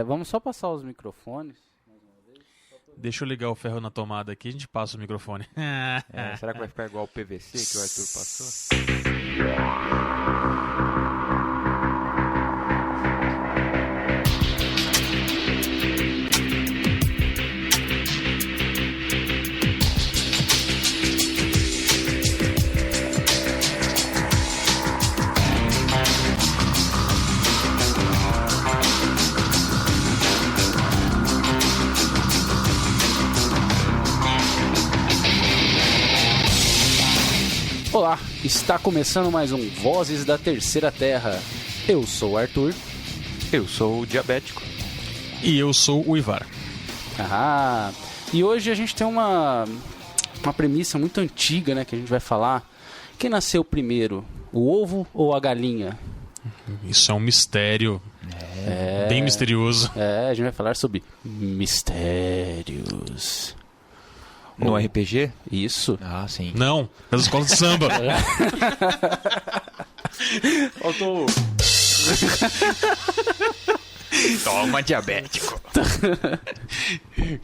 Vamos só passar os microfones. Deixa eu ligar o ferro na tomada aqui e a gente passa o microfone. Será que vai ficar igual o PVC que o Arthur passou? Olá, está começando mais um Vozes da Terceira Terra. Eu sou o Arthur. Eu sou o Diabético. E eu sou o Ivar. E hoje a gente tem uma premissa muito antiga, né, que a gente vai falar. Quem nasceu primeiro, o ovo ou a galinha? Isso é um mistério. Bem misterioso. A gente vai falar sobre mistérios. No RPG? Isso. Ah, sim. Não, nas escolas de samba. Faltou. Toma, Diabético.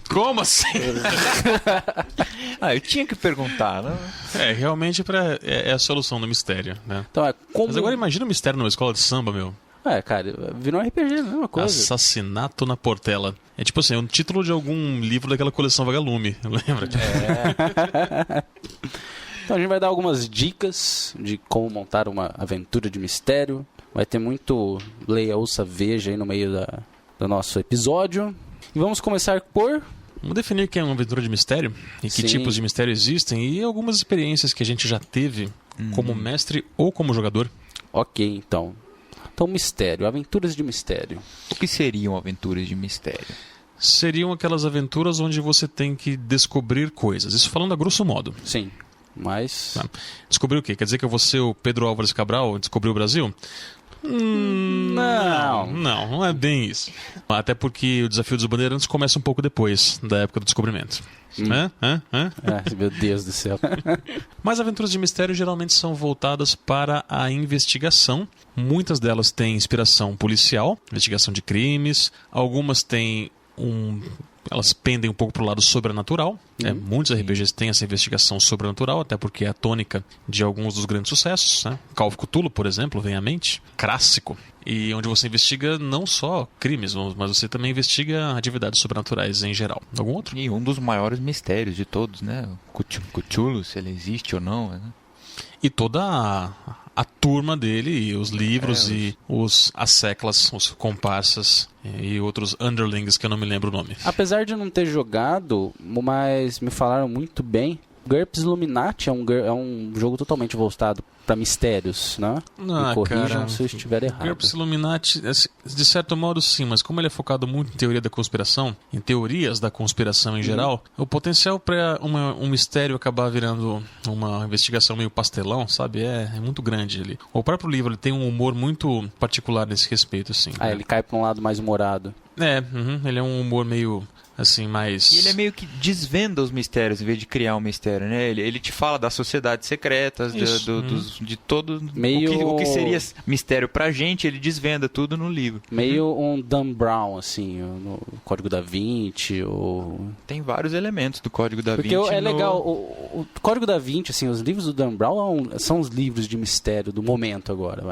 Como assim? Eu tinha que perguntar, não? Realmente é a solução do mistério, né? Então Mas agora imagina o mistério numa escola de samba, meu. Cara, virou um RPG, a mesma coisa. Assassinato na Portela. É tipo assim, é um título de algum livro daquela coleção Vagalume, lembra? Então a gente vai dar algumas dicas de como montar uma aventura de mistério. Vai ter muito leia, ouça, veja aí no meio do nosso episódio. E vamos começar por... Vamos definir o que é uma aventura de mistério e que tipos de mistério existem e algumas experiências que a gente já teve como mestre ou como jogador. Ok, então, mistério, aventuras de mistério. O que seriam aventuras de mistério? Seriam aquelas aventuras onde você tem que descobrir coisas. Isso falando a grosso modo. Sim, mas... Descobrir o quê? Quer dizer que eu vou ser o Pedro Álvares Cabral, descobrir o Brasil? Não é bem isso. Até porque o Desafio dos Bandeirantes começa um pouco depois da época do descobrimento. Meu Deus do céu. Mas aventuras de mistério geralmente são voltadas para a investigação. Muitas delas têm inspiração policial, investigação de crimes. Algumas têm elas pendem um pouco para o lado sobrenatural. Muitos RPGs têm essa investigação sobrenatural, até porque é a tônica de alguns dos grandes sucessos. Call of Cthulhu, por exemplo, vem à mente. Clássico. E onde você investiga não só crimes, mas você também investiga atividades sobrenaturais em geral. Algum outro? E um dos maiores mistérios de todos, né? Cthulhu, se ele existe ou não, né? E toda a turma dele, e os livros, e as seclas, os comparsas e outros underlings que eu não me lembro o nome. Apesar de não ter jogado, mas me falaram muito bem, GURPS Illuminati é um jogo totalmente voltado para mistérios, né? Me corrijam se eu estiver errado. GURPS Illuminati, de certo modo sim, mas como ele é focado muito em teoria da conspiração, em teorias da conspiração em geral, o potencial para um mistério acabar virando uma investigação meio pastelão, sabe? É muito grande ali. O próprio livro ele tem um humor muito particular nesse respeito, assim. Ele cai para um lado mais humorado. Ele é um humor meio... assim, mais... E ele é meio que desvenda os mistérios em vez de criar um mistério, né? Ele te fala das sociedades secretas, de todo... O que seria mistério pra gente, ele desvenda tudo no livro. Meio um Dan Brown, assim, no Código da Vinci, ou... Tem vários elementos do Código da Vinci. Porque legal, o Código da Vinci, assim, os livros do Dan Brown são os livros de mistério do momento agora.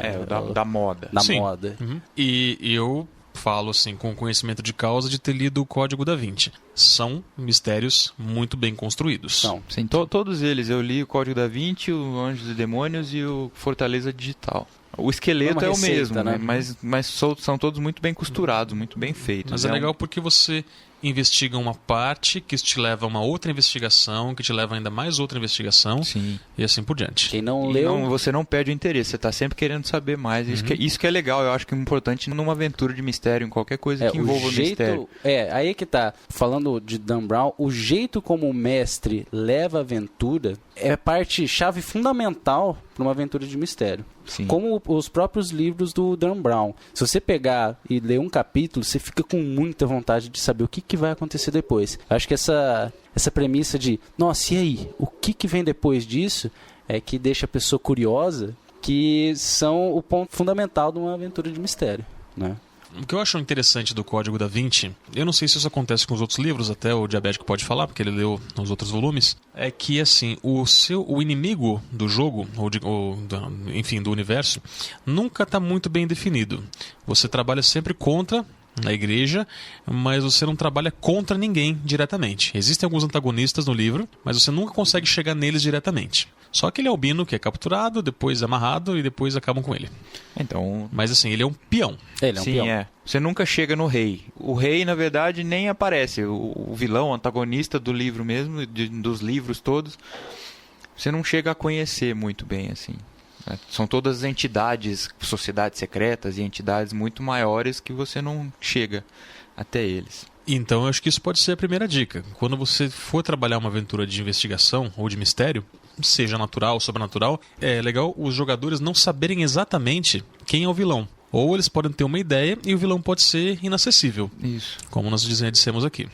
Da moda. Da moda. E eu... falo assim com conhecimento de causa de ter lido o Código da Vinci. São mistérios muito bem construídos. Sim, todos eles. Eu li o Código da Vinci, o Anjos e Demônios e o Fortaleza Digital. O esqueleto é o mesmo, né? Mas são todos muito bem costurados, muito bem feitos. Mas é legal porque você investiga uma parte que te leva a uma outra investigação, que te leva a ainda mais outra investigação. Sim. E assim por diante. Quem não leu... você não perde o interesse, você está sempre querendo saber mais. Isso que é legal, eu acho que é importante numa aventura de mistério, em qualquer coisa que envolva o mistério. Aí que tá, falando de Dan Brown, o jeito como o mestre leva a aventura é parte chave fundamental para uma aventura de mistério. Sim. Como os próprios livros do Dan Brown. Se você pegar e ler um capítulo, você fica com muita vontade de saber o que vai acontecer depois. Eu acho que essa premissa de, nossa, e aí? O que vem depois disso? É que deixa a pessoa curiosa, que são o ponto fundamental de uma aventura de mistério, né? O que eu acho interessante do Código da Vinci, eu não sei se isso acontece com os outros livros, até o Diabético pode falar, porque ele leu os outros volumes, é que assim, o inimigo do jogo, enfim, do universo, nunca está muito bem definido. Você trabalha sempre contra a igreja, mas você não trabalha contra ninguém diretamente. Existem alguns antagonistas no livro, mas você nunca consegue chegar neles diretamente. Só aquele albino que é capturado, depois amarrado e depois acabam com ele. Então... Mas assim, ele é um peão. Ele é um peão. É. Você nunca chega no rei. O rei, na verdade, nem aparece. O vilão, o antagonista do livro mesmo, dos livros todos, você não chega a conhecer muito bem, assim. São todas entidades, sociedades secretas e entidades muito maiores que você não chega até eles. Então, eu acho que isso pode ser a primeira dica. Quando você for trabalhar uma aventura de investigação ou de mistério, seja natural ou sobrenatural, é legal os jogadores não saberem exatamente quem é o vilão. Ou eles podem ter uma ideia e o vilão pode ser inacessível. Isso. Como nós dissemos aqui.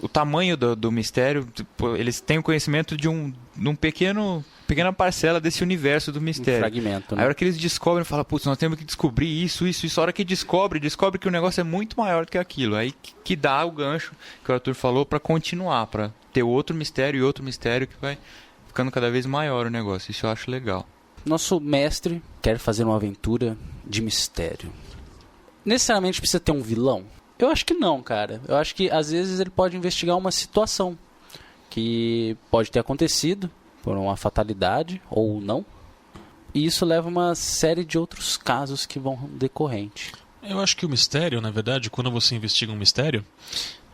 O tamanho do mistério, eles têm o conhecimento de uma pequena parcela desse universo do mistério. Um fragmento, né? Aí a hora que eles descobrem, falam, putz, nós temos que descobrir isso. A hora que descobre que o negócio é muito maior do que aquilo. Aí que dá o gancho que o Arthur falou para continuar, para ter outro mistério e outro mistério que vai ficando cada vez maior o negócio. Isso eu acho legal. Nosso mestre quer fazer uma aventura de mistério. Necessariamente precisa ter um vilão? Eu acho que não, cara. Eu acho que às vezes ele pode investigar uma situação que pode ter acontecido por uma fatalidade ou não. E isso leva a uma série de outros casos que vão decorrente. Eu acho que o mistério, na verdade, quando você investiga um mistério,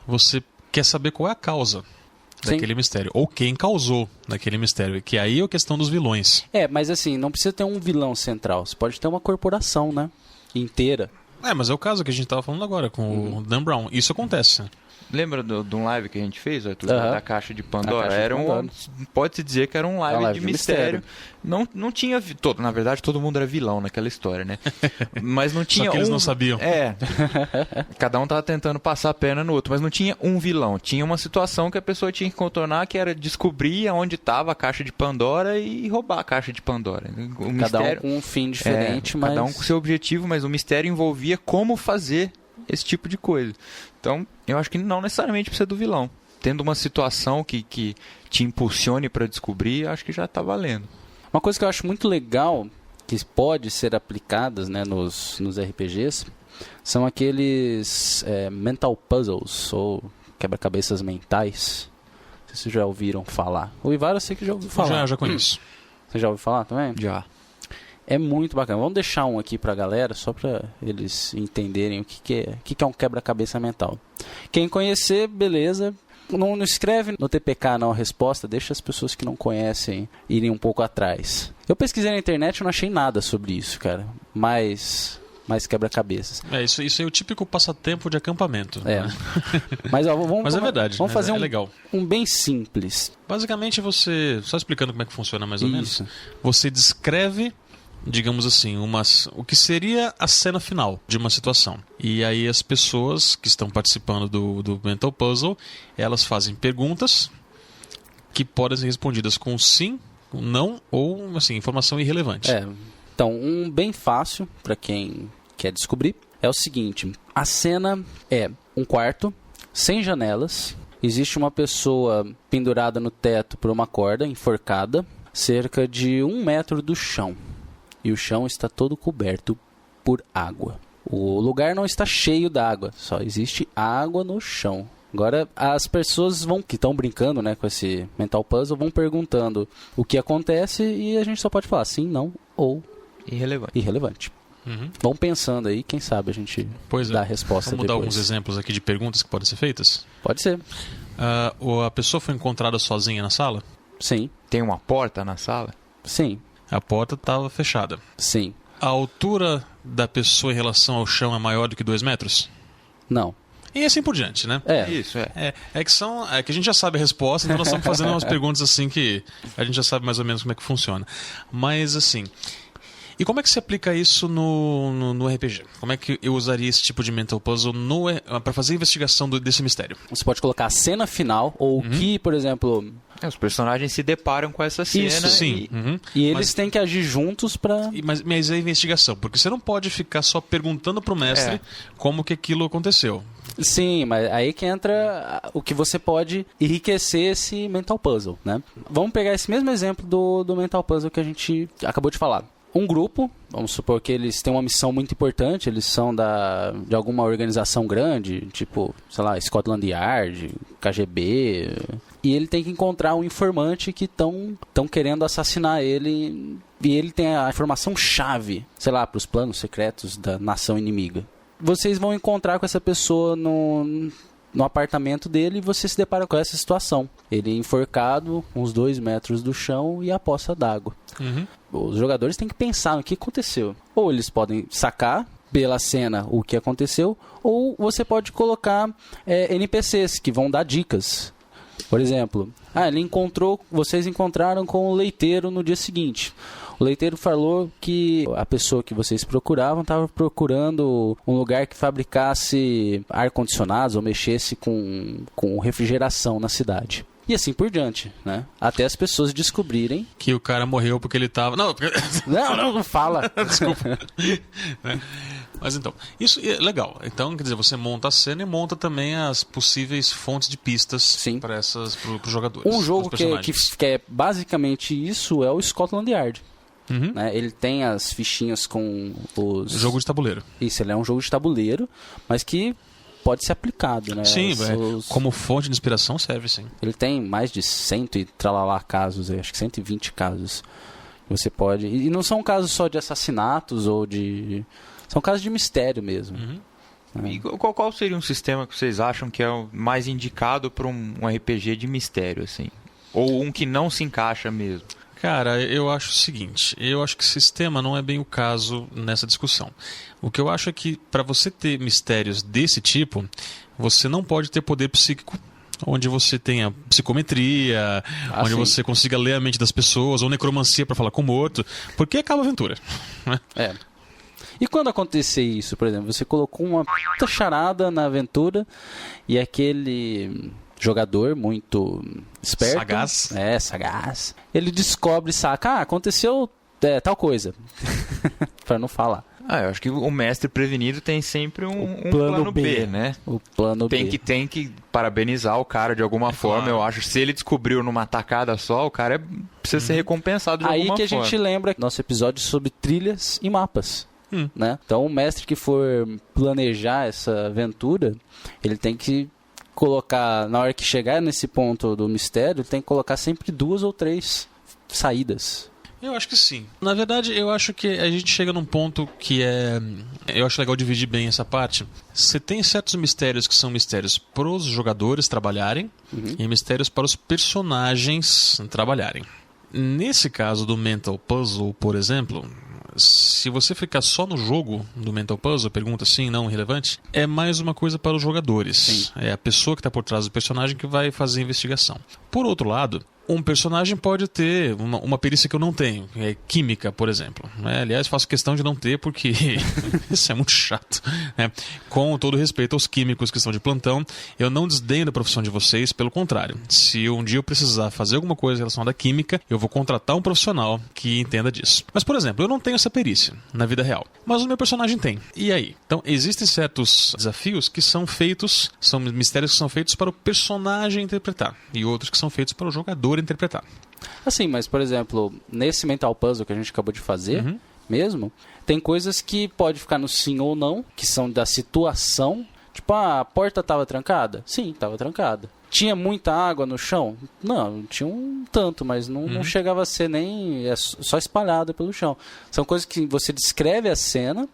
você quer saber qual é a causa daquele mistério. Ou quem causou naquele mistério. Que aí é a questão dos vilões. Mas assim, não precisa ter um vilão central. Você pode ter uma corporação, né? Inteira. Mas é o caso que a gente estava falando agora com o Dan Brown. Isso acontece. Lembra de um live que a gente fez, Arthur, da Caixa de Pandora? Pode-se dizer que era um live de mistério. Não tinha... na verdade, todo mundo era vilão naquela história, né? Mas não tinha Só que eles não sabiam. Cada um estava tentando passar a perna no outro, mas não tinha um vilão. Tinha uma situação que a pessoa tinha que contornar, que era descobrir onde estava a Caixa de Pandora e roubar a Caixa de Pandora. Cada um com um fim diferente, mas... Cada um com seu objetivo, mas o mistério envolvia como fazer esse tipo de coisa. Então, eu acho que não necessariamente precisa do vilão. Tendo uma situação que te impulsione para descobrir, acho que já está valendo. Uma coisa que eu acho muito legal, que pode ser aplicadas, né, nos RPGs, são aqueles mental puzzles, ou quebra-cabeças mentais. Não sei se vocês já ouviram falar. O Ivar eu sei que já ouviu falar. Já conheço. Você já ouviu falar também? Já. É muito bacana. Vamos deixar um aqui pra galera, só pra eles entenderem o que é um quebra-cabeça mental. Quem conhecer, beleza. Não escreve no TPK não a resposta, deixa as pessoas que não conhecem irem um pouco atrás. Eu pesquisei na internet e não achei nada sobre isso, cara. Mais quebra-cabeças. Isso é o típico passatempo de acampamento. Né? Mas é verdade. Vamos fazer legal. Um bem simples. Basicamente você, só explicando como é que funciona mais ou menos, você descreve, digamos assim, o que seria a cena final de uma situação. E aí as pessoas que estão participando do Mental Puzzle, elas fazem perguntas que podem ser respondidas com sim, com não ou assim, informação irrelevante. Então, um bem fácil para quem quer descobrir é o seguinte: a cena é um quarto sem janelas, existe uma pessoa pendurada no teto por uma corda, enforcada, cerca de 1 metro do chão. E o chão está todo coberto por água. O lugar não está cheio d'água, só existe água no chão. Agora, as pessoas que estão brincando, né, com esse mental puzzle, vão perguntando o que acontece e a gente só pode falar sim, não ou irrelevante. Uhum. Vão pensando aí, quem sabe a gente dá a resposta Vamos depois. dar alguns exemplos aqui de perguntas que podem ser feitas? Pode ser. A pessoa foi encontrada sozinha na sala? Sim. Tem uma porta na sala? Sim. A porta estava fechada? Sim. A altura da pessoa em relação ao chão é maior do que 2 metros? Não. E assim por diante, né? Isso, É que a gente já sabe a resposta, então nós estamos fazendo umas perguntas assim que a gente já sabe mais ou menos como é que funciona. Mas assim, E como é que se aplica isso no RPG? Como é que eu usaria esse tipo de mental puzzle para fazer a investigação desse mistério? Você pode colocar a cena final, ou o que, por exemplo... Os personagens se deparam com essa cena. Isso, sim. E eles têm que agir juntos para... Mas é a investigação, porque você não pode ficar só perguntando pro mestre como que aquilo aconteceu. Sim, mas aí que entra o que você pode enriquecer esse mental puzzle, né? Vamos pegar esse mesmo exemplo do mental puzzle que a gente acabou de falar. Um grupo, vamos supor que eles têm uma missão muito importante, eles são de alguma organização grande, tipo, sei lá, Scotland Yard, KGB, e ele tem que encontrar um informante que estão querendo assassinar ele, e ele tem a informação-chave, sei lá, para os planos secretos da nação inimiga. Vocês vão encontrar com essa pessoa no apartamento dele e você se depara com essa situação. Ele é enforcado, uns 2 metros do chão e a poça d'água. Os jogadores têm que pensar no que aconteceu. Ou eles podem sacar pela cena o que aconteceu, ou você pode colocar NPCs que vão dar dicas. Por exemplo, vocês encontraram com o leiteiro no dia seguinte. O leiteiro falou que a pessoa que vocês procuravam estava procurando um lugar que fabricasse ar-condicionados ou mexesse com refrigeração na cidade. E assim por diante, né? Até as pessoas descobrirem... Que o cara morreu porque ele estava... Não fala. Desculpa. Mas então, isso é legal. Então, quer dizer, você monta a cena e monta também as possíveis fontes de pistas para os jogadores. Um jogo que é basicamente isso é o Scotland Yard. Né? Ele tem as fichinhas com os... Jogo de tabuleiro. Isso, ele é um jogo de tabuleiro, mas que pode ser aplicado, né? Sim, como fonte de inspiração serve, sim. Ele tem mais de 100 e tralalá casos, acho que 120 casos. Você pode... E não são casos só de assassinatos ou de... São casos de mistério mesmo. E qual seria um sistema que vocês acham que é o mais indicado para um RPG de mistério, assim? Ou um que não se encaixa mesmo? Cara, eu acho o seguinte, eu acho que sistema não é bem o caso nessa discussão. O que eu acho é que para você ter mistérios desse tipo, você não pode ter poder psíquico, onde você tenha psicometria, onde você consiga ler a mente das pessoas, ou necromancia para falar com o morto, porque acaba a aventura. Né? E quando acontecer isso, por exemplo, você colocou uma puta charada na aventura e aquele... jogador muito esperto, sagaz, ele descobre, saca, aconteceu tal coisa, para não falar. Eu acho que o mestre prevenido tem sempre um plano B, né? O plano B. Tem que parabenizar o cara de alguma forma, eu acho. Se ele descobriu numa tacada só, o cara precisa ser recompensado de alguma forma. Aí que a gente lembra nosso episódio sobre trilhas e mapas. Né? Então o mestre que for planejar essa aventura, ele tem que colocar, na hora que chegar nesse ponto do mistério, tem que colocar sempre 2 ou 3 saídas. Eu acho que sim. Na verdade, eu acho que a gente chega num ponto que eu acho legal dividir bem essa parte. Você tem certos mistérios que são mistérios para os jogadores trabalharem e mistérios para os personagens trabalharem. Nesse caso do Mental Puzzle, por exemplo... Se você ficar só no jogo do Mental Puzzle, pergunta sim, não, relevante, é mais uma coisa para os jogadores. Sim. É a pessoa que está por trás do personagem que vai fazer a investigação. Por outro lado, um personagem pode ter uma perícia que eu não tenho, é química, por exemplo. Aliás, faço questão de não ter porque isso é muito chato. Né? Com todo respeito aos químicos que estão de plantão, eu não desdenho da profissão de vocês, pelo contrário. Se um dia eu precisar fazer alguma coisa relacionada à química, eu vou contratar um profissional que entenda disso. Mas, por exemplo, eu não tenho essa perícia na vida real, mas o meu personagem tem. E aí? Então, existem certos desafios que são feitos, são mistérios que são feitos para o personagem interpretar e outros que são feitos para o jogador interpretar. Assim, mas por exemplo, nesse mental puzzle que a gente acabou de fazer, mesmo, tem coisas que pode ficar no sim ou não, que são da situação. Tipo, a porta estava trancada? Sim, estava trancada. Tinha muita água no chão? Não, tinha um tanto, mas não chegava a ser nem só espalhada pelo chão. São coisas que você descreve a cena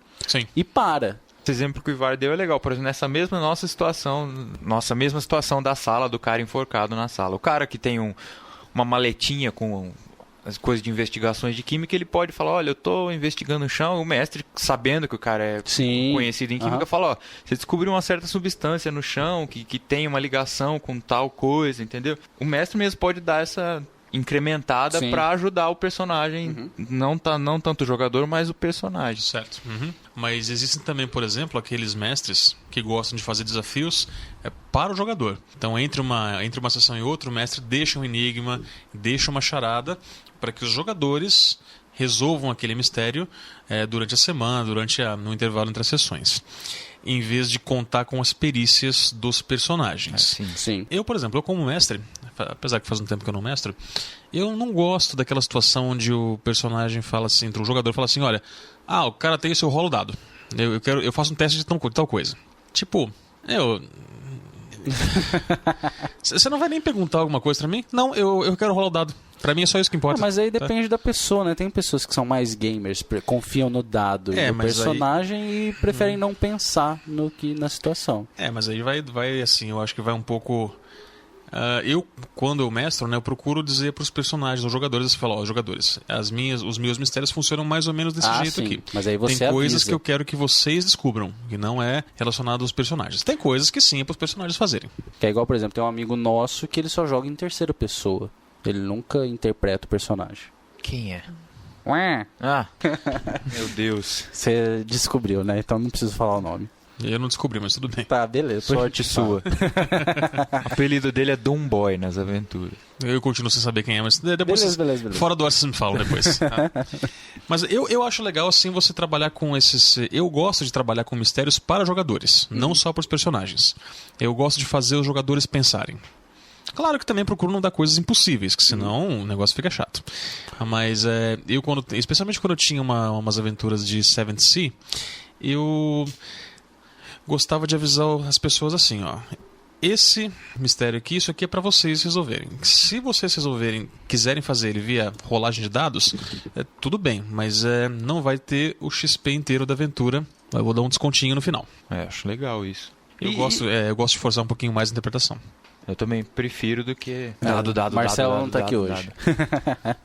e para. Esse exemplo que o Ivar deu é legal. Por exemplo, nessa mesma nossa mesma situação da sala, do cara enforcado na sala. O cara que tem uma maletinha com as coisas de investigações de química, ele pode falar, olha, eu estou investigando o chão, o mestre, sabendo que o cara é conhecido em química, fala, ó, você descobriu uma certa substância no chão que tem uma ligação com tal coisa, entendeu? O mestre mesmo pode dar essa incrementada Sim. pra ajudar o personagem. Não tanto o jogador, mas o personagem. Certo. Mas existem também, por exemplo, aqueles mestres que gostam de fazer desafios para o jogador. Então, entre uma sessão e outra, o mestre deixa um enigma, deixa uma charada para que os jogadores resolvam aquele mistério durante a semana, no intervalo entre as sessões, em vez de contar com as perícias dos personagens. Sim. Eu, por exemplo, como mestre, apesar que faz um tempo que eu não mestro, eu não gosto daquela situação onde o personagem fala assim, o jogador fala assim, olha, o cara tem esse, eu rolo o dado. Eu faço um teste de tal coisa. Tipo, você não vai nem perguntar alguma coisa pra mim? Não, eu quero rolar o dado. Pra mim é só isso que importa. Mas aí depende da pessoa, né? Tem pessoas que são mais gamers, confiam no dado e no personagem e preferem não pensar na situação. Mas aí vai assim, eu acho que vai um pouco... quando eu mestro, né, eu procuro dizer para os personagens, os jogadores, eu falo, jogadores, os meus mistérios funcionam mais ou menos desse jeito aqui. Mas aí você tem coisas avisa. que eu quero que vocês descubram, que não é relacionado aos personagens. Tem coisas que sim é para os personagens fazerem. Que é igual, por exemplo, tem um amigo nosso que ele só joga em terceira pessoa. Ele nunca interpreta o personagem. Quem é? Ué. Meu Deus. Você descobriu, né? Então não preciso falar o nome. Eu não descobri, mas tudo bem. Tá, beleza. Sorte sua. O apelido dele é Doom Boy nas aventuras. Eu continuo sem saber quem é, mas depois beleza. fora do ar vocês me falam depois. Tá? Mas eu acho legal assim você trabalhar com esses... Eu gosto de trabalhar com mistérios para jogadores, não só para os personagens. Eu gosto de fazer os jogadores pensarem. Claro que também procuro não dar coisas impossíveis, que senão o negócio fica chato. Mas especialmente quando eu tinha umas aventuras de Seventh Sea, eu gostava de avisar as pessoas assim, esse mistério aqui, isso aqui é para vocês resolverem. Se vocês quiserem fazer ele via rolagem de dados, tudo bem, mas não vai ter o XP inteiro da aventura. Eu vou dar um descontinho no final. Acho legal isso. Eu gosto de forçar um pouquinho mais a interpretação. Eu também prefiro do que... Marcelo não tá aqui hoje.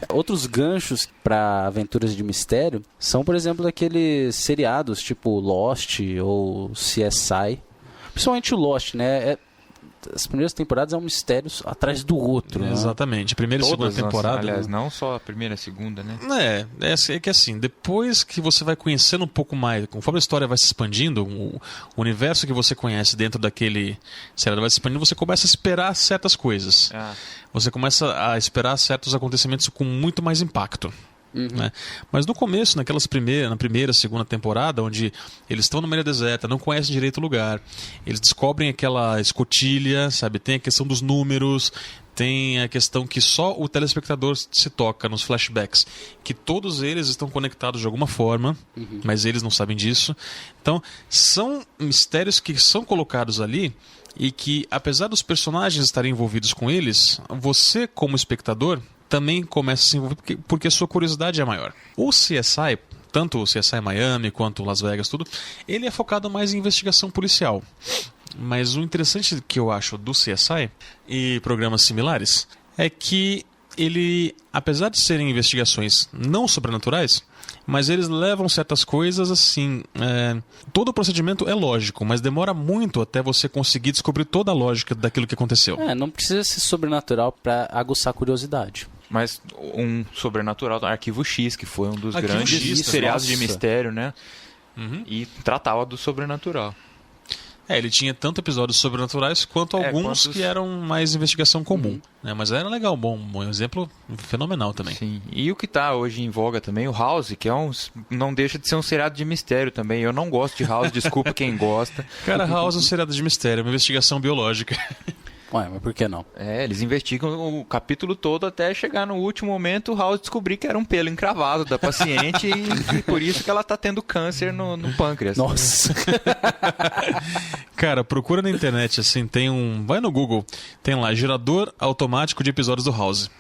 Outros ganchos para aventuras de mistério são, por exemplo, aqueles seriados tipo Lost ou CSI. Principalmente o Lost, né? As primeiras temporadas é um mistério atrás do outro. Né? Exatamente. Primeira e segunda temporada. Aliás, não só a primeira e a segunda, né? É que assim, depois que você vai conhecendo um pouco mais, conforme a história vai se expandindo, o universo que você conhece dentro daquele seriado vai se expandindo, você começa a esperar certas coisas. Você começa a esperar certos acontecimentos com muito mais impacto. Né? Mas no começo, na primeira, segunda temporada, onde eles estão no meio da deserta, não conhecem direito o lugar, eles descobrem aquela escotilha, sabe? Tem a questão dos números, tem a questão que só o telespectador se toca nos flashbacks, que todos eles estão conectados de alguma forma, mas eles não sabem disso. Então, são mistérios que são colocados ali e que, apesar dos personagens estarem envolvidos com eles, você, como espectador, também começa a se envolver porque a sua curiosidade é maior. O CSI, tanto o CSI Miami quanto Las Vegas, tudo, ele é focado mais em investigação policial. Mas o interessante que eu acho do CSI e programas similares é que ele, apesar de serem investigações não sobrenaturais, mas eles levam certas coisas assim... todo o procedimento é lógico, mas demora muito até você conseguir descobrir toda a lógica daquilo que aconteceu. Não precisa ser sobrenatural para aguçar a curiosidade. Mas um sobrenatural, Arquivo X, que foi um dos Arquivo grandes X, seriados de mistério, né? E tratava do sobrenatural. Ele tinha tanto episódios sobrenaturais quanto alguns que eram mais investigação comum. Né? Mas era legal, bom exemplo fenomenal também. Sim. E o que está hoje em voga também, o House, que não deixa de ser um seriado de mistério também. Eu não gosto de House, desculpa quem gosta. Cara, House é um seriado de mistério, uma investigação biológica. Ué, mas por que não? Eles investigam o capítulo todo até chegar no último momento o House descobrir que era um pelo encravado da paciente e por isso que ela está tendo câncer no pâncreas. Nossa! Cara, procura na internet, assim, vai no Google, tem lá, automático de episódios do House.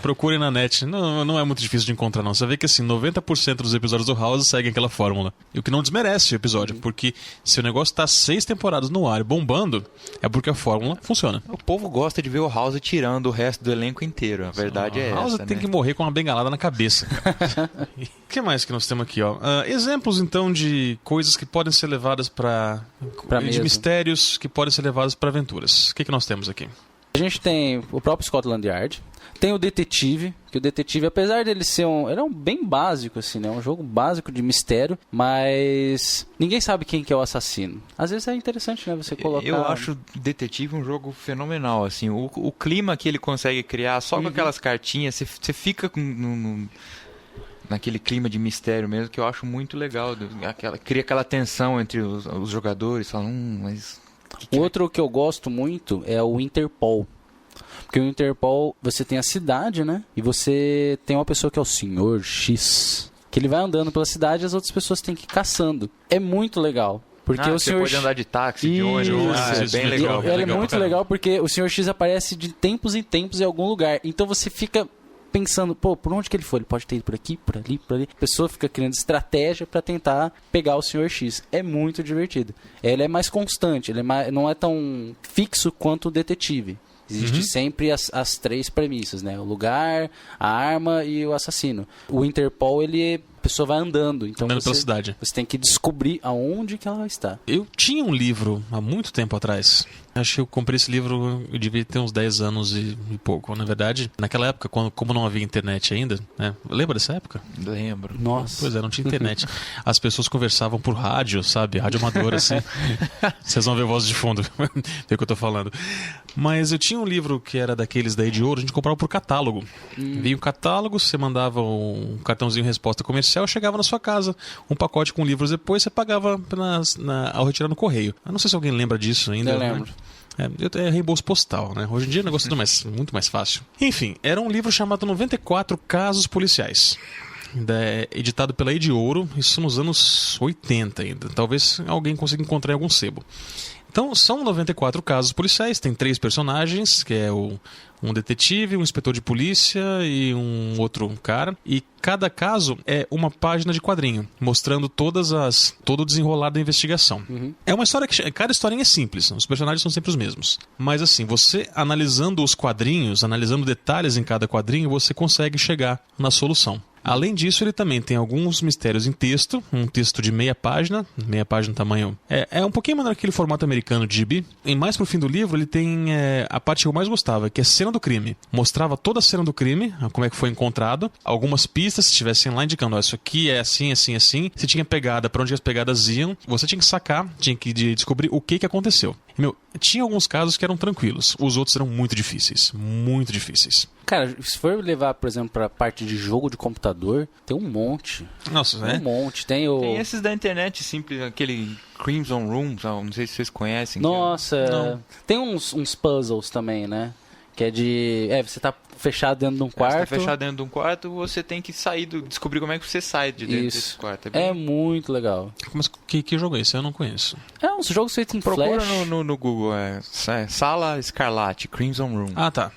Procurem na net. Não é muito difícil de encontrar, não. Você vê que, assim, 90% dos episódios do House seguem aquela fórmula. E o que não desmerece o episódio, porque se o negócio tá 6 temporadas no ar bombando, é porque a fórmula funciona. O povo gosta de ver o House tirando o resto do elenco inteiro. A verdade é essa. O House tem que morrer com uma bengalada na cabeça. O que mais que nós temos aqui? Exemplos, então, de coisas que podem ser levadas de mistérios que podem ser levados para aventuras. O que nós temos aqui? A gente tem o próprio Scotland Yard, tem o Detetive, que o Detetive, apesar dele ser ele é um bem básico, assim, né? Um jogo básico de mistério, mas ninguém sabe quem que é o assassino. Às vezes é interessante, né? Você colocar... Eu acho o Detetive um jogo fenomenal, assim. O clima que ele consegue criar, só com aquelas cartinhas, você fica naquele clima de mistério mesmo, que eu acho muito legal. Cria aquela tensão entre os jogadores, falam, mas... Outro que eu gosto muito é o Interpol. Porque o Interpol, você tem a cidade, né? E você tem uma pessoa que é o Sr. X, que ele vai andando pela cidade e as outras pessoas têm que ir caçando. É muito legal. Porque o você Sr. pode andar de táxi, de ônibus, é bem legal. Ele é muito legal porque o Sr. X aparece de tempos em tempos em algum lugar. Então você fica pensando, pô, por onde que ele foi? Ele pode ter ido por aqui, por ali, por ali. A pessoa fica criando estratégia pra tentar pegar o Sr. X. É muito divertido. Ele é mais constante, não é tão fixo quanto o Detetive. Existe sempre as três premissas, né? O lugar, a arma e o assassino. O Interpol, a pessoa vai andando. Então andando pela cidade. Você tem que descobrir aonde que ela está. Eu tinha um livro há muito tempo atrás. Acho que eu comprei esse livro, eu devia ter uns 10 anos e pouco. Na verdade, naquela época, como não havia internet ainda, né? Lembra dessa época? Lembro. Nossa. Pois é, não tinha internet. As pessoas conversavam por rádio, sabe? Rádio amadora, assim. Vocês vão ver voz de fundo, ver o que eu tô falando. Mas eu tinha um livro que era daqueles daí de ouro, a gente comprava por catálogo. Vinha um catálogo, você mandava um cartãozinho resposta comercial, chegava na sua casa, um pacote com livros, depois você pagava ao retirar no correio. Eu não sei se alguém lembra disso ainda. Eu lembro. Né? É reembolso postal, né? Hoje em dia o negócio é muito mais fácil. Enfim, era um livro chamado 94 Casos Policiais. Editado pela Ediouro, isso nos anos 80 ainda. Talvez alguém consiga encontrar em algum sebo. Então, são 94 casos policiais, tem 3 personagens, que é um detetive, um inspetor de polícia e um outro cara. E cada caso é uma página de quadrinho, mostrando todo o desenrolar da investigação. É uma história que... Cada historinha é simples, os personagens são sempre os mesmos. Mas assim, você analisando os quadrinhos, analisando detalhes em cada quadrinho, você consegue chegar na solução. Além disso, ele também tem alguns mistérios em texto, um texto de meia página tamanho... É um pouquinho menor que aquele formato americano de gibi. E mais pro fim do livro, ele tem a parte que eu mais gostava, que é a cena do crime. Mostrava toda a cena do crime, como é que foi encontrado, algumas pistas, se estivessem lá indicando, isso aqui é assim, assim, assim. Se tinha pegada, pra onde as pegadas iam, você tinha que sacar, tinha que descobrir o que aconteceu. Tinha alguns casos que eram tranquilos, os outros eram muito difíceis, muito difíceis. Cara, se for levar, por exemplo, pra parte de jogo de computador, tem um monte. Nossa, tem um monte. Tem esses da internet simples, aquele Crimson Room, não sei se vocês conhecem. Nossa, tem uns puzzles também, né? Que é de... você tá fechado dentro de um quarto. Você tá fechado dentro de um quarto, você tem que sair, descobrir como é que você sai de dentro desse quarto. É muito legal. Mas que jogo é esse? Eu não conheço. É uns jogos feitos em Procura Flash. no Google, Sala Escarlate, Crimson Room. Ah, tá.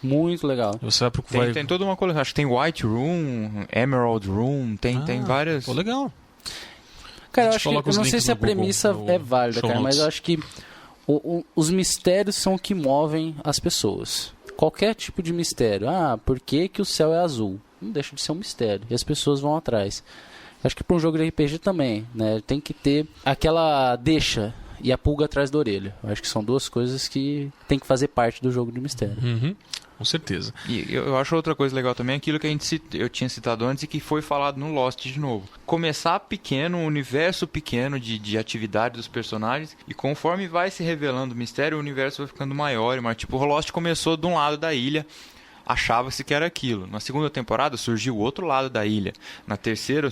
Muito legal. Você vai procurar... Tem toda uma coleção, acho que tem White Room, Emerald Room, tem várias... Pô, legal. Cara, eu não sei se a premissa é válida, cara, mas eu acho que os mistérios são o que movem as pessoas. Qualquer tipo de mistério. Por que o céu é azul? Não deixa de ser um mistério. E as pessoas vão atrás. Acho que para um jogo de RPG também, né? Tem que ter aquela deixa e a pulga atrás da orelha. Eu acho que são duas coisas que tem que fazer parte do jogo de mistério. Com certeza. E eu acho outra coisa legal também, aquilo que eu tinha citado antes e que foi falado no Lost de novo. Começar pequeno, um universo pequeno de atividade dos personagens, e conforme vai se revelando o mistério, o universo vai ficando maior. Mas tipo, o Lost começou de um lado da ilha, achava-se que era aquilo. Na segunda temporada surgiu o outro lado da ilha. Na terceira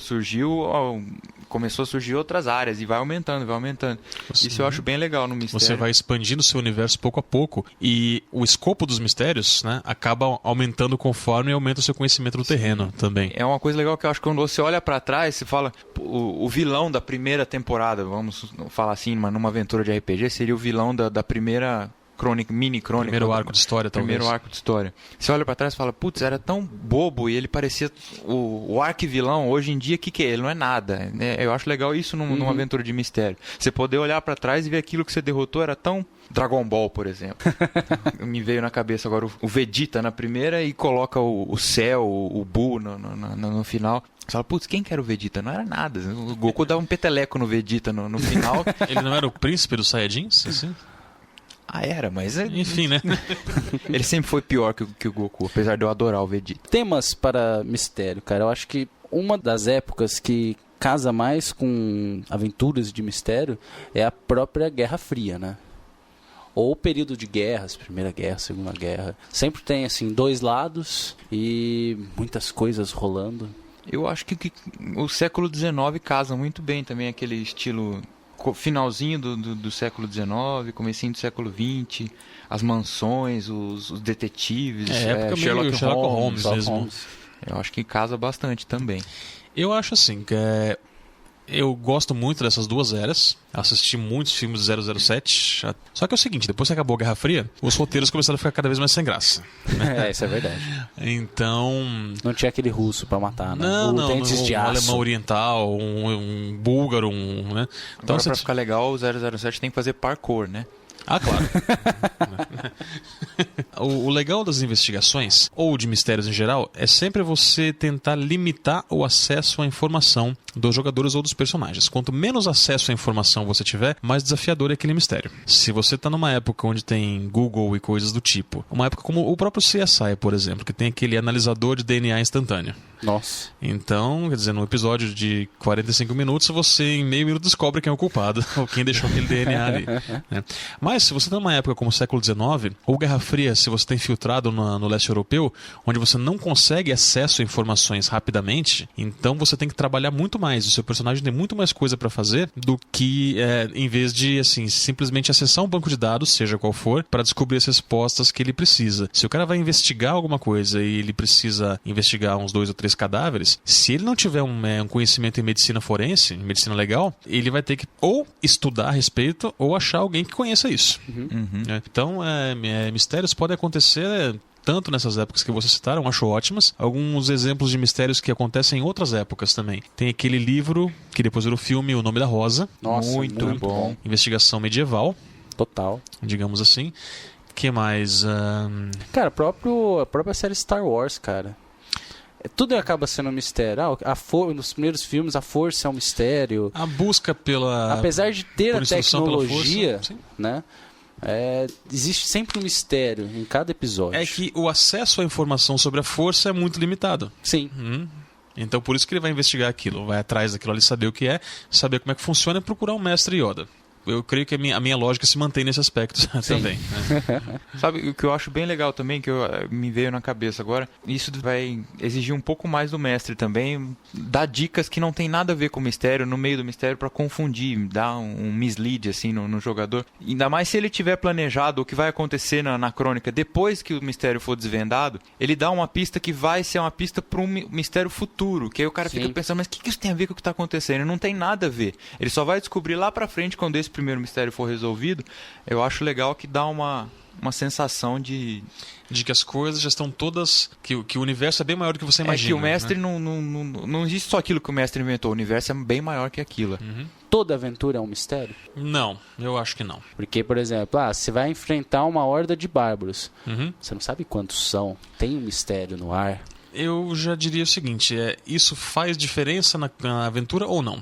começou a surgir outras áreas e vai aumentando, vai aumentando. Isso eu acho bem legal no mistério. Você vai expandindo o seu universo pouco a pouco e o escopo dos mistérios, né, acaba aumentando conforme aumenta o seu conhecimento do terreno também. É uma coisa legal que eu acho que quando você olha pra trás, você fala, o vilão da primeira temporada, vamos falar assim, numa aventura de RPG, seria o vilão da primeira... mini crônica. Primeiro arco de história, talvez. Primeiro arco de história. Você olha pra trás e fala, putz, era tão bobo e ele parecia o arquivilão. Hoje em dia, o que é? Ele não é nada. Eu acho legal isso numa aventura de mistério. Você poder olhar pra trás e ver aquilo que você derrotou era tão... Dragon Ball, por exemplo. Me veio na cabeça agora o Vegeta na primeira e coloca o Cell, o Buu no final. Você fala, putz, quem que era o Vegeta? Não era nada. O Goku dava um peteleco no Vegeta no final. Ele não era o príncipe dos Saiyajins? Assim? Era, mas... Enfim, né? Ele sempre foi pior que o Goku, apesar de eu adorar o Vegeta. Temas para mistério, cara. Eu acho que uma das épocas que casa mais com aventuras de mistério é a própria Guerra Fria, né? Ou o período de guerras, Primeira Guerra, Segunda Guerra. Sempre tem, assim, dois lados e muitas coisas rolando. Eu acho que o século XIX casa muito bem também, aquele estilo finalzinho do século XIX, comecinho do século XX, as mansões, os detetives, época Sherlock Holmes mesmo. Eu acho que casa bastante também. Eu acho assim, que eu gosto muito dessas duas eras. Assisti muitos filmes de 007. Só que é o seguinte, depois que acabou a Guerra Fria, os roteiros começaram a ficar cada vez mais sem graça. Isso é verdade. Então... Não tinha aquele russo pra matar, né? Não, de um alemão oriental, um búlgaro, né? Então, pra ficar legal, o 007 tem que fazer parkour, né? Ah, claro. O legal das investigações, ou de mistérios em geral, é sempre você tentar limitar o acesso à informação dos jogadores ou dos personagens. Quanto menos acesso à informação você tiver, mais desafiador é aquele mistério. Se você está numa época onde tem Google e coisas do tipo, uma época como o próprio CSI, por exemplo, que tem aquele analisador de DNA instantâneo. Nossa. Então, quer dizer, num episódio de 45 minutos, você em meio minuto descobre quem é o culpado, ou quem deixou aquele DNA ali. Né? Mas se você está numa época como o século XIX, ou Guerra Fria, se você está infiltrado no leste europeu, onde você não consegue acesso a informações rapidamente, então você tem que trabalhar muito mais. O seu personagem tem muito mais coisa para fazer do que em vez de assim, simplesmente acessar um banco de dados, seja qual for, para descobrir as respostas que ele precisa. Se o cara vai investigar alguma coisa e ele precisa investigar uns 2 ou 3 cadáveres, se ele não tiver um conhecimento em medicina forense, em medicina legal, ele vai ter que ou estudar a respeito ou achar alguém que conheça isso. Então, mistérios podem acontecer tanto nessas épocas que vocês citaram, acho ótimas. Alguns exemplos de mistérios que acontecem em outras épocas também. Tem aquele livro, que depois virou filme, O Nome da Rosa. Nossa, muito bom. Investigação medieval. Total. Digamos assim. Que mais? Cara, a própria série Star Wars, cara. Tudo acaba sendo um mistério. Nos primeiros filmes, a força é um mistério. A busca pela... Apesar de ter a tecnologia, força, né? Existe sempre um mistério em cada episódio. É que o acesso à informação sobre a força é muito limitado. Sim. Então por isso que ele vai investigar aquilo. Vai atrás daquilo ali, saber o que é, saber como é que funciona e procurar um mestre Yoda. Eu creio que a minha lógica se mantém nesse aspecto também. Né? Sabe o que eu acho bem legal também, que me veio na cabeça agora? Isso vai exigir um pouco mais do mestre também, dar dicas que não tem nada a ver com o mistério, no meio do mistério, para confundir, dar um mislead assim, no jogador. Ainda mais se ele tiver planejado o que vai acontecer na crônica depois que o mistério for desvendado, ele dá uma pista que vai ser uma pista para um mistério futuro, que aí o cara fica pensando, mas o que isso tem a ver com o que está acontecendo? Não tem nada a ver. Ele só vai descobrir lá para frente, quando esse primeiro mistério for resolvido. Eu acho legal que dá uma sensação de que as coisas já estão todas... Que o universo é bem maior do que você imagina. É que o mestre, né? não existe só aquilo que o mestre inventou. O universo é bem maior que aquilo. Toda aventura é um mistério? Não, eu acho que não. Porque, por exemplo, você vai enfrentar uma horda de bárbaros. Você não sabe quantos são. Tem um mistério no ar. Eu já diria o seguinte, isso faz diferença na aventura ou não?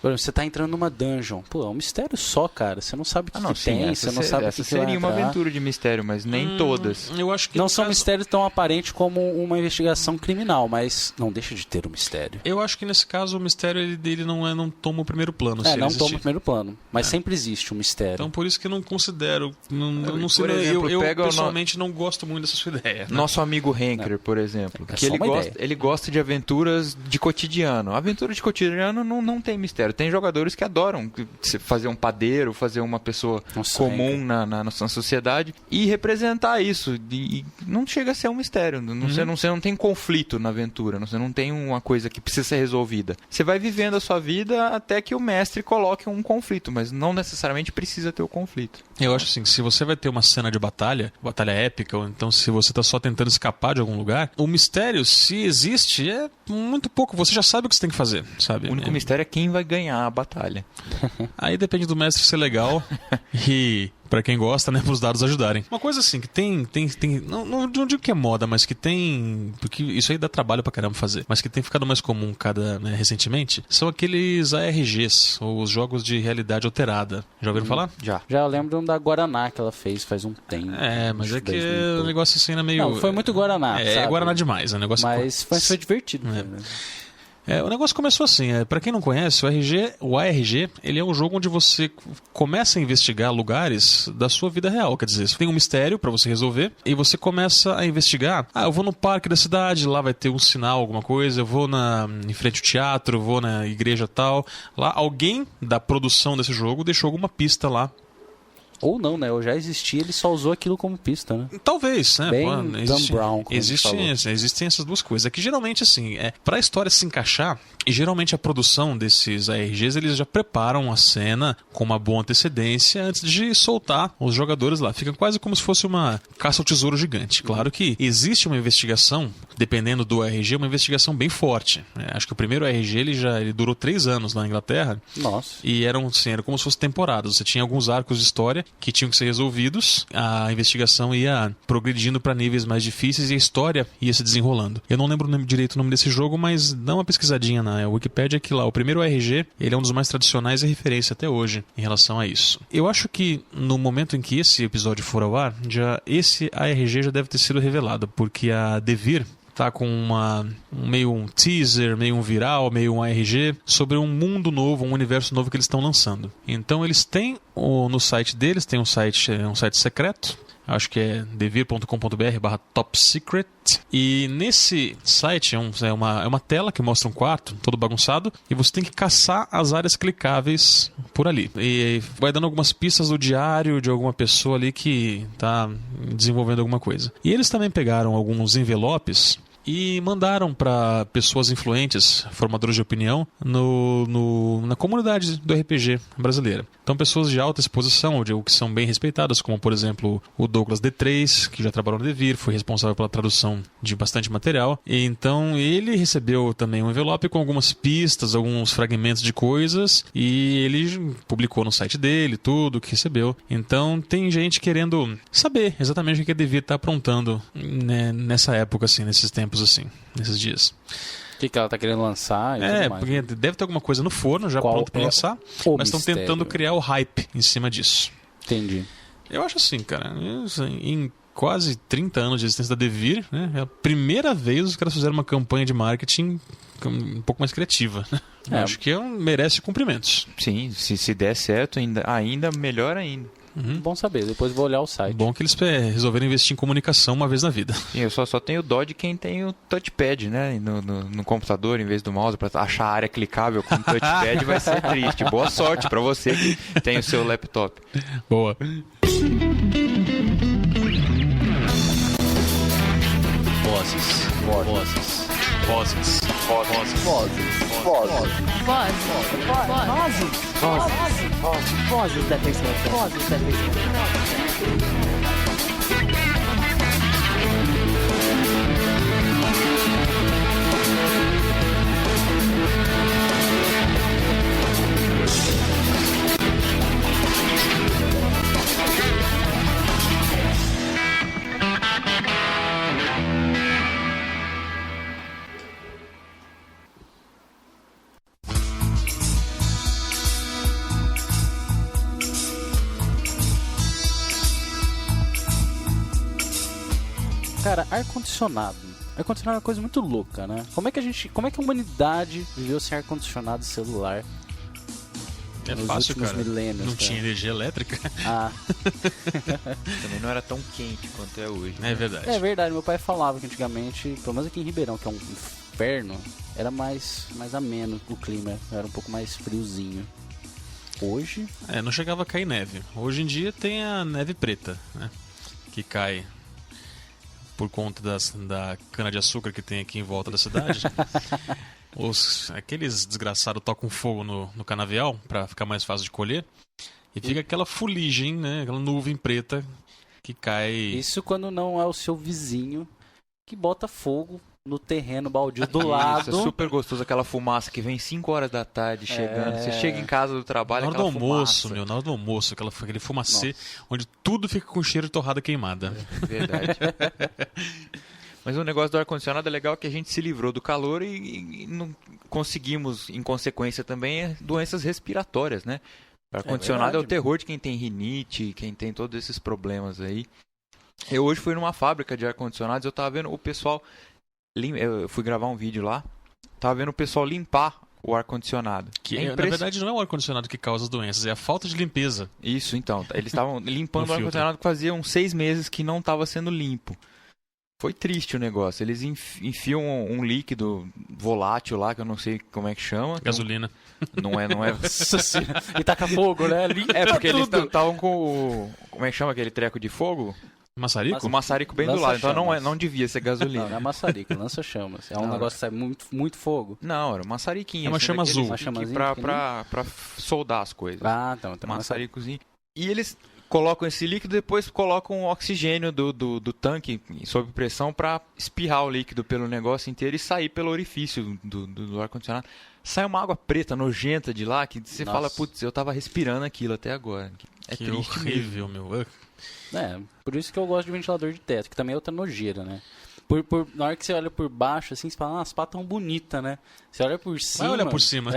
Por exemplo, você tá entrando numa dungeon. Pô, é um mistério só, cara. Você não sabe o que tem, você não sabe o que essa seria uma aventura de mistério, mas nem todas. Eu acho que não são mistérios tão aparentes como uma investigação criminal, mas não deixa de ter um mistério. Eu acho que nesse caso o mistério dele não toma o primeiro plano. Não toma o primeiro plano, mas sempre existe um mistério. Então por isso que eu não considero. Eu pessoalmente não gosto muito dessa sua ideia. Nosso amigo Henker, por exemplo, que ele gosta de aventuras de cotidiano. Aventura de cotidiano não tem mistério. Tem jogadores que adoram fazer um padeiro, fazer uma pessoa comum na sociedade e representar isso. E não chega a ser um mistério. Você não tem conflito na aventura. Você não tem uma coisa que precisa ser resolvida. Você vai vivendo a sua vida até que o mestre coloque um conflito, mas não necessariamente precisa ter o conflito. Eu acho assim, se você vai ter uma cena de batalha épica, ou então se você está só tentando escapar de algum lugar, o mistério, se existe, é muito pouco. Você já sabe o que você tem que fazer, sabe? O único mistério é quem vai ganhar ganhar a batalha. Aí depende do mestre ser legal e, pra quem gosta, né, pros dados ajudarem. Uma coisa assim, que tem não digo que é moda, mas que tem, porque isso aí dá trabalho pra caramba fazer, mas que tem ficado mais comum recentemente, são aqueles ARGs, ou os jogos de realidade alterada. Já ouviram falar? Já. Já lembro um da Guaraná que ela fez faz um tempo. Mas é que 10 mil e o pouco. negócio assim era meio... Não, foi muito Guaraná, É sabe? Guaraná demais, é um negócio... Mas foi divertido. Né? O negócio começou assim, pra quem não conhece, o ARG, ele é um jogo onde você começa a investigar lugares da sua vida real, quer dizer, você tem um mistério pra você resolver e você começa a investigar, eu vou no parque da cidade, lá vai ter um sinal, alguma coisa, eu vou em frente ao teatro, eu vou na igreja tal, lá alguém da produção desse jogo deixou alguma pista lá. Ou não, né? Ou já existia, ele só usou aquilo como pista, né? Talvez, né? Bem Dan Brown, como existem essas duas coisas. É que geralmente, assim, pra história se encaixar, e geralmente a produção desses ARGs, eles já preparam a cena com uma boa antecedência antes de soltar os jogadores lá. Fica quase como se fosse uma caça ao tesouro gigante. Claro que existe uma investigação, dependendo do ARG, uma investigação bem forte. Acho que o primeiro ARG, ele durou 3 anos na Inglaterra. Nossa. E era como se fosse temporadas. Você tinha alguns arcos de história que tinham que ser resolvidos, a investigação ia progredindo para níveis mais difíceis e a história ia se desenrolando. Eu não lembro direito o nome desse jogo, mas dá uma pesquisadinha na Wikipedia que lá, o primeiro ARG, ele é um dos mais tradicionais e referência até hoje em relação a isso. Eu acho que no momento em que esse episódio for ao ar, esse ARG já deve ter sido revelado, porque a Devir tá com meio um teaser, meio um viral, meio um ARG sobre um mundo novo, um universo novo que eles estão lançando. Então eles têm no site deles, tem um site secreto, acho que é devir.com.br/topsecret, e nesse site é uma tela que mostra um quarto todo bagunçado e você tem que caçar as áreas clicáveis por ali. E vai dando algumas pistas do diário de alguma pessoa ali que está desenvolvendo alguma coisa. E eles também pegaram alguns envelopes e mandaram para pessoas influentes, formadores de opinião, na comunidade do RPG brasileira. Então, pessoas de alta exposição, ou que são bem respeitadas, como, por exemplo, o Douglas D3, que já trabalhou no Devir, foi responsável pela tradução de bastante material. E, então, ele recebeu também um envelope com algumas pistas, alguns fragmentos de coisas, e ele publicou no site dele tudo que recebeu. Então, tem gente querendo saber exatamente o que a Devir está aprontando, né, nessa época, assim, nesses tempos, assim, nesses dias. O que ela tá querendo lançar e tudo mais. Porque deve ter alguma coisa no forno já pronto para lançar, mas estão tentando criar o hype em cima disso. Entendi. Eu acho assim, cara, em quase 30 anos de existência da Devir, né, é a primeira vez os caras fizeram uma campanha de marketing um pouco mais criativa. Eu acho que merece cumprimentos. Sim, se der certo, ainda melhor ainda. Bom saber, depois vou olhar o site. Bom que eles resolveram investir em comunicação uma vez na vida. Sim, eu só tenho dó de quem tem o touchpad, né? No computador, em vez do mouse, para achar a área clicável com o touchpad vai ser triste. Boa sorte para você que tem o seu laptop. Boa. Vozes da terceira. Cara, ar-condicionado. Ar-condicionado é uma coisa muito louca, né? Como é que a humanidade viveu sem ar-condicionado e celular? É nos fácil, últimos cara. milênios, Não cara. tinha energia elétrica. Também não era tão quente quanto é hoje. É verdade. É verdade, meu pai falava que antigamente, pelo menos aqui em Ribeirão, que é um inferno, era mais ameno o clima, era um pouco mais friozinho. Hoje... Não chegava a cair neve. Hoje em dia tem a neve preta, né? Que cai por conta da cana-de-açúcar que tem aqui em volta da cidade. Aqueles desgraçados tocam fogo no canavial para ficar mais fácil de colher. E fica aquela fuligem, né? Aquela nuvem preta que cai. Isso quando não é o seu vizinho que bota fogo no terreno baldio do Isso, lado. é super gostoso, aquela fumaça que vem 5 horas da tarde chegando. Você chega em casa do trabalho, Na hora do aquela almoço, fumaça. na hora do almoço, aquele fumacê, onde tudo fica com cheiro de torrada queimada. Verdade. Mas o negócio do ar-condicionado é legal que a gente se livrou do calor e não conseguimos, em consequência também, doenças respiratórias, né? O ar-condicionado é o terror de quem tem rinite, quem tem todos esses problemas aí. Eu hoje fui numa fábrica de ar-condicionados, eu tava vendo o pessoal... Eu fui gravar um vídeo lá, tava vendo o pessoal limpar o ar-condicionado. Na verdade, não é o ar-condicionado que causa as doenças, é a falta de limpeza. Isso, então. Eles estavam limpando o ar-condicionado que fazia uns 6 meses que não estava sendo limpo. Foi triste o negócio. Eles enfiam um líquido volátil lá, que eu não sei como é que chama. Gasolina. Não é. Nossa senhora. E taca fogo, né? É porque eles estavam com o... Como é que chama aquele treco de fogo? Maçarico? O maçarico bem do lado. Então Lança-chamas. não devia ser gasolina. Não é maçarico, lança-chamas. É um negócio que sai muito fogo. Não, era um maçariquinho. É uma assim, chama daqueles azul. Uma chamazinha pra soldar as coisas. Ah, então. Maçaricozinho. E eles colocam esse líquido e depois colocam o oxigênio do tanque sob pressão para espirrar o líquido pelo negócio inteiro e sair pelo orifício do ar-condicionado. Sai uma água preta, nojenta de lá, que você fala, putz, eu tava respirando aquilo até agora. É que triste horrível, meu. Por isso que eu gosto de ventilador de teto, que também é outra nojeira, né? Na hora que você olha por baixo, assim, você fala, as patas tão bonitas, né? Você olha por cima... Vai olhar por cima.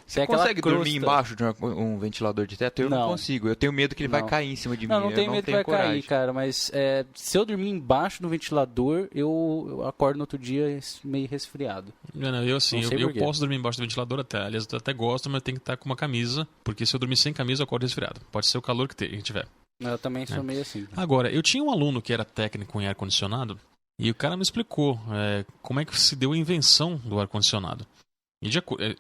Você consegue dormir embaixo de um ventilador de teto? Eu não consigo. Eu tenho medo que ele vai cair em cima de mim. Não tenho medo que vai coragem. cair, cara. Mas se eu dormir embaixo do ventilador, eu acordo no outro dia meio resfriado. Eu posso dormir embaixo do ventilador até. Aliás, eu até gosto, mas eu tenho que estar com uma camisa. Porque se eu dormir sem camisa, eu acordo resfriado. Pode ser o calor que tiver. Eu também sou meio assim. Agora, eu tinha um aluno que era técnico em ar-condicionado. E o cara me explicou como é que se deu a invenção do ar-condicionado. E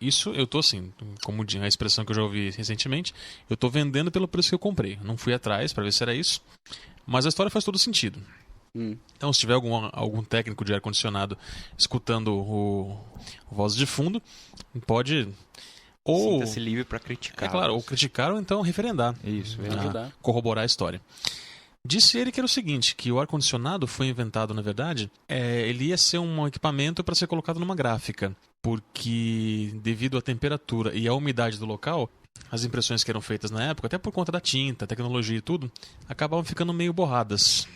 isso eu tô assim, como a expressão que eu já ouvi recentemente, eu tô vendendo pelo preço que eu comprei. Não fui atrás para ver se era isso, mas a história faz todo sentido. Então, se tiver algum técnico de ar-condicionado escutando o voz de fundo, pode... Sinta-se livre para criticar. É claro, ou criticar ou então referendar. Isso, corroborar a história. Disse ele que era o seguinte, que o ar-condicionado foi inventado, na verdade, ele ia ser um equipamento para ser colocado numa gráfica, porque devido à temperatura e à umidade do local, as impressões que eram feitas na época, até por conta da tinta, tecnologia e tudo, acabavam ficando meio borradas.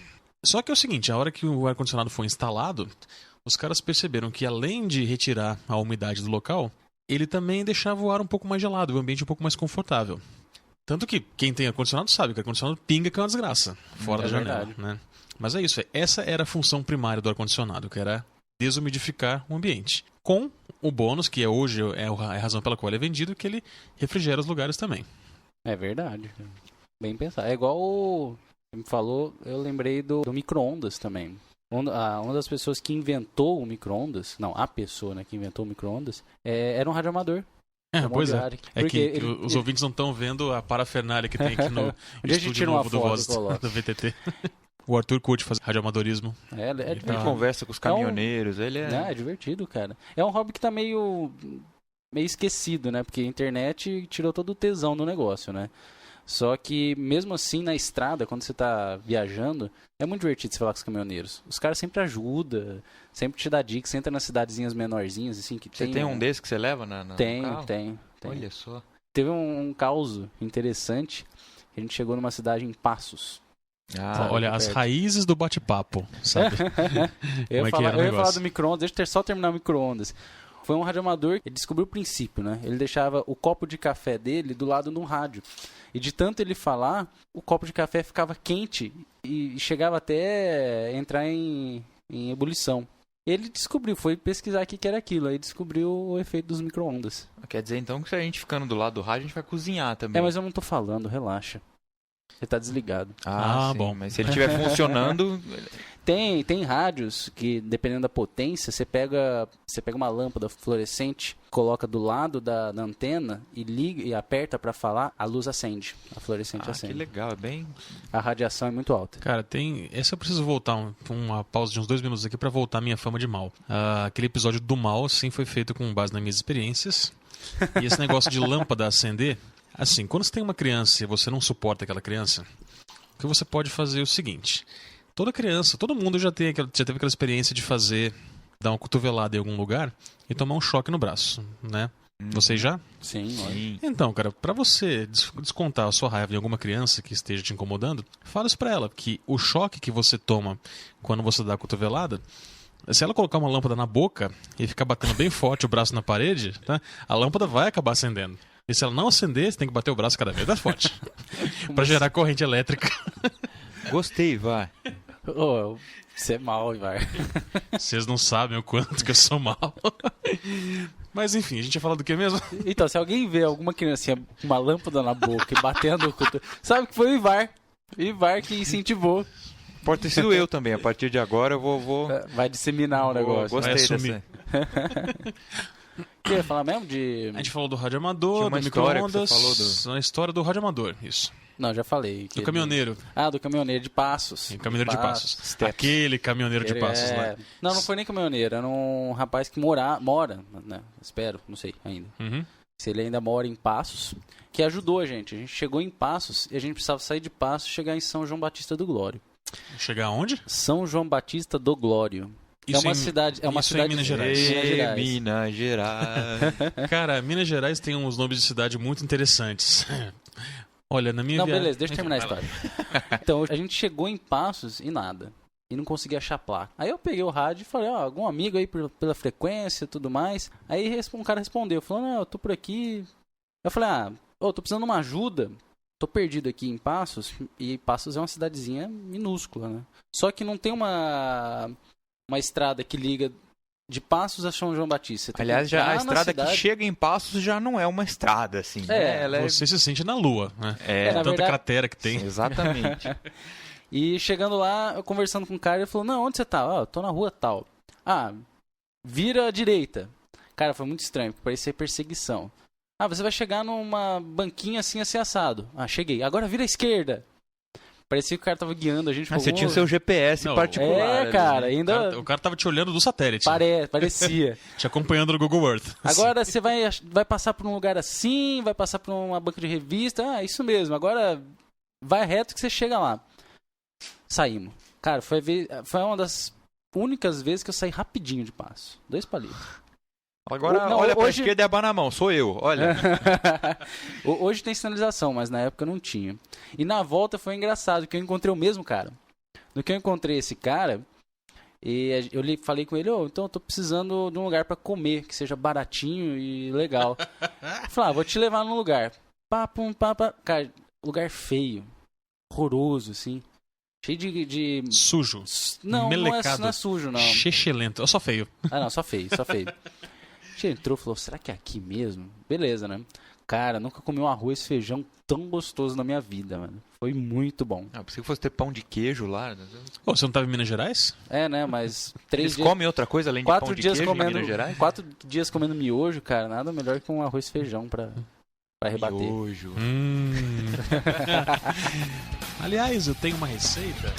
Só que é o seguinte, a hora que o ar-condicionado foi instalado, os caras perceberam que além de retirar a umidade do local, ele também deixava o ar um pouco mais gelado, o ambiente um pouco mais confortável. Tanto que quem tem ar-condicionado sabe que o ar-condicionado pinga que é uma desgraça, fora da janela. Né? Mas é isso, essa era a função primária do ar-condicionado, que era desumidificar o ambiente. Com o bônus, que hoje é a razão pela qual ele é vendido, que ele refrigera os lugares também. É verdade. Bem pensado. É igual você me falou, eu lembrei do micro-ondas também. Uma das pessoas que inventou o micro-ondas, não, a pessoa que inventou o micro-ondas, era um radioamador. Pois é. É que os ouvintes não estão vendo a parafernália que tem aqui no estúdio novo do Voz do VTT. O Arthur curte fazer radioamadorismo. Ele conversa com os caminhoneiros. É divertido, cara. É um hobby que tá meio esquecido, né? Porque a internet tirou todo o tesão do negócio, né? Só que, mesmo assim, na estrada, quando você tá viajando, é muito divertido você falar com os caminhoneiros. Os caras sempre ajudam, sempre te dá dicas. Você entra nas cidadezinhas menorzinhas, assim, que Você tem um desses que você leva no carro? Tem. Olha só. Teve um caos interessante. A gente chegou numa cidade em Passos. Olha, as raízes do bate-papo, sabe? eu ia falar do micro-ondas, deixa eu só terminar o micro-ondas. Foi um radioamador, ele descobriu o princípio, né? Ele deixava o copo de café dele do lado de um rádio. E de tanto ele falar, o copo de café ficava quente e chegava até entrar em ebulição. Ele descobriu, foi pesquisar o que era aquilo, aí descobriu o efeito dos micro-ondas. Quer dizer então que se a gente ficando do lado do rádio, a gente vai cozinhar também. Mas eu não tô falando, relaxa. Ele tá desligado. Bom. Mas se ele estiver funcionando... Tem rádios que, dependendo da potência, você pega uma lâmpada fluorescente, coloca do lado da antena e liga e aperta para falar, a luz acende. A fluorescente acende. Que legal, é bem... A radiação é muito alta. Cara, essa eu preciso voltar, uma pausa de uns 2 minutos aqui para voltar a minha fama de mal. Aquele episódio do mal, sim, foi feito com base nas minhas experiências. E esse negócio de lâmpada acender, assim, quando você tem uma criança e você não suporta aquela criança, o que você pode fazer é o seguinte... Todo mundo já teve aquela experiência de fazer dar uma cotovelada em algum lugar e tomar um choque no braço, né? Vocês já? Sim, olha. Então, cara, pra você descontar a sua raiva em alguma criança que esteja te incomodando, fala isso pra ela, que o choque que você toma quando você dá a cotovelada, se ela colocar uma lâmpada na boca e ficar batendo bem forte o braço na parede, tá? A lâmpada vai acabar acendendo. E se ela não acender, você tem que bater o braço cada vez mais forte. Pra gerar corrente elétrica. Gostei, vai. Ô, você é mal, Ivar. Vocês não sabem o quanto que eu sou mal. Mas enfim, a gente ia falar do que mesmo? Então, se alguém vê alguma criancinha com uma lâmpada na boca e batendo o cotovelo, sabe que foi o Ivar. O Ivar que incentivou. Pode ter sido eu também. A partir de agora eu vou... Vai disseminar o negócio. Gostei Vai dessa. assumir. Quer falar mesmo de... A gente falou do rádio amador, Tinha uma do história que micro-ondas. você falou A história do rádio amador, isso. Não, já falei. Do caminhoneiro. Ah, do caminhoneiro de Passos. O caminhoneiro de Passos. Aquele caminhoneiro de Passos lá. Não foi nem caminhoneiro. Era um rapaz que mora, né? Espero, não sei ainda. Uhum. Se ele ainda mora em Passos, que ajudou a gente. A gente chegou em Passos e a gente precisava sair de Passos e chegar em São João Batista do Glório. Chegar aonde? São João Batista do Glório. Isso é uma em- cidade, é uma isso cidade em Minas Gerais. Minas Gerais. Cara, Minas Gerais tem uns nomes de cidade muito interessantes. Olha, na minha Não, viagem... beleza, deixa eu terminar a Vai lá. história. Então, a gente chegou em Passos e nada. E não conseguia achar placa. Aí eu peguei o rádio e falei, ó, algum amigo aí pela frequência e tudo mais. Aí um cara respondeu, falou, não, eu tô por aqui. Eu falei, tô precisando de uma ajuda. Tô perdido aqui em Passos. E Passos é uma cidadezinha minúscula, né? Só que não tem uma estrada que liga de Passos a São João Batista. Tem Aliás, que já entrar a na estrada que cidade. chega em Passos já não é uma estrada, assim. É, Ela Você se sente na lua, né? É, na Tanta verdade- cratera que tem. exatamente. E chegando lá, eu conversando com o cara, ele falou, não, onde você tá? Eu tô na rua tal. Vira à direita. Cara, foi muito estranho, porque parecia perseguição. Você vai chegar numa banquinha assim assado. Cheguei. Agora vira à esquerda. Parecia que o cara tava guiando a gente. Você tinha o seu GPS Não, particular. ali, cara, né? ainda O cara tava te olhando do satélite. parecia. Te acompanhando no Google Earth. Agora você vai passar por um lugar assim, vai passar por uma banca de revista. Isso mesmo. Agora vai reto que você chega lá. Saímos. Cara, foi uma das únicas vezes que eu saí rapidinho de Passo. 2 palitos. Agora, Não, olha pra hoje- esquerda e abana a mão. Sou eu, olha. Hoje tem sinalização, mas na época não tinha. E na volta foi engraçado, que eu encontrei o mesmo cara. No que eu encontrei esse cara, e eu falei com ele, então eu tô precisando de um lugar pra comer, que seja baratinho e legal. Eu falei, vou te levar num lugar. Pum, pá. Cara, lugar feio, horroroso, assim. Cheio de... Sujo. Não, melecado. não é sujo, não. Chechelento. Eu só feio. Não, só feio. A gente entrou e falou, será que é aqui mesmo? Beleza, né? Cara, nunca comi um arroz e feijão tão gostoso na minha vida, mano. Foi muito bom. Pensei que fosse ter pão de queijo lá. Você não tava em Minas Gerais? Né? Mas 3 Eles dias... comem outra coisa além de pão 4 de dias queijo em comendo... Minas Gerais? 4 dias comendo miojo, cara. Nada melhor que um arroz e feijão pra rebater. Miojo. Aliás, eu tenho uma receita